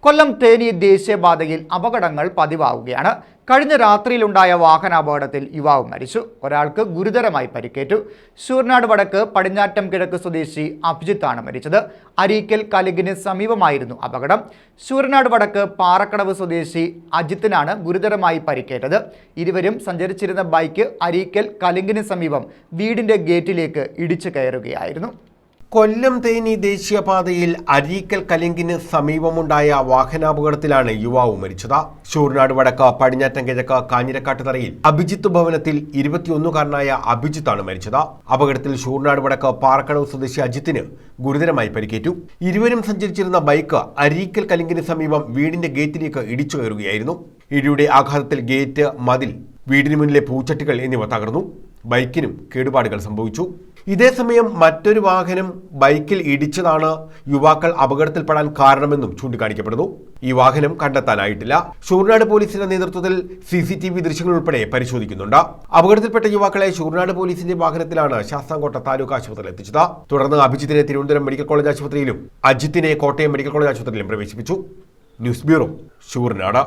കൊല്ലം തേനി ദേശീയപാതയിൽ അപകടങ്ങൾ പതിവാവുകയാണ്. കഴിഞ്ഞ രാത്രിയിലുണ്ടായ വാഹനാപകടത്തിൽ യുവാവ് മരിച്ചു. ഒരാൾക്ക് ഗുരുതരമായി പരിക്കേറ്റു. ശൂർനാട് വടക്ക് പടിഞ്ഞാറ്റം കിഴക്ക് സ്വദേശി അഭിജിത്താണ് മരിച്ചത്. അരീക്കൽ കലുങ്കിന് സമീപമായിരുന്നു അപകടം. ശൂർനാട് വടക്ക് പാറക്കടവ് സ്വദേശി അജിത്തിനാണ് ഗുരുതരമായി പരിക്കേറ്റത്. ഇരുവരും സഞ്ചരിച്ചിരുന്ന ബൈക്ക് അരീക്കൽ കലുങ്കിന് സമീപം വീടിന്റെ ഗേറ്റിലേക്ക് ഇടിച്ചു കയറുകയായിരുന്നു. കൊല്ലം തേനി ദേശീയപാതയിൽ അരീക്കൽ കലിങ്കിന് സമീപമുണ്ടായ വാഹനാപകടത്തിലാണ് യുവാവ് മരിച്ചത്. ശൂർനാട് വടക്ക് പടിഞ്ഞാറ്റം കിഴക്ക് കാഞ്ഞിരക്കാട്ടുതറയിൽ അഭിജിത്ത് ഭവനത്തിൽ 21കാരനായ അഭിജിത്താണ് മരിച്ചത്. അപകടത്തിൽ ശൂർനാട് വടക്ക് പാറക്കടവ് സ്വദേശി അജിത്തിന് ഗുരുതരമായി പരിക്കേറ്റു. ഇരുവരും സഞ്ചരിച്ചിരുന്ന ബൈക്ക് അരീക്കൽ കലിങ്കിന് സമീപം വീടിന്റെ ഗേറ്റിലേക്ക് ഇടിച്ചു കയറുകയായിരുന്നു. ഇടിയുടെ ആഘാതത്തിൽ ഗേറ്റ്, മതിൽ, വീടിന് മുന്നിലെ പൂച്ചട്ടികൾ എന്നിവ തകർന്നു. ബൈക്കിനും കേടുപാടുകൾ സംഭവിച്ചു. ഇതേസമയം മറ്റൊരു വാഹനം ബൈക്കിൽ ഇടിച്ചതാണ് യുവാക്കൾ അപകടത്തിൽപ്പെടാൻ കാരണമെന്നും ചൂണ്ടിക്കാണിക്കപ്പെടുന്നു. ഈ വാഹനം കണ്ടെത്താനായിട്ടില്ല. ശൂർനാട് പോലീസിന്റെ നേതൃത്വത്തിൽ CCTV ദൃശ്യങ്ങൾ ഉൾപ്പെടെ പരിശോധിക്കുന്നുണ്ട്. അപകടത്തിൽപ്പെട്ട യുവാക്കളെ ശൂർനാട് പോലീസിന്റെ വാഹനത്തിലാണ് ശാസ്താംകോട്ട താലൂക്ക് ആശുപത്രിയിൽ എത്തിച്ചത്. തുടർന്ന് അഭിജിത്തിനെ തിരുവനന്തപുരം മെഡിക്കൽ കോളേജ് ആശുപത്രിയിലും അജിത്തിനെ കോട്ടയം മെഡിക്കൽ കോളേജ് ആശുപത്രിയിലും പ്രവേശിപ്പിച്ചു. News bureau, Sooranad.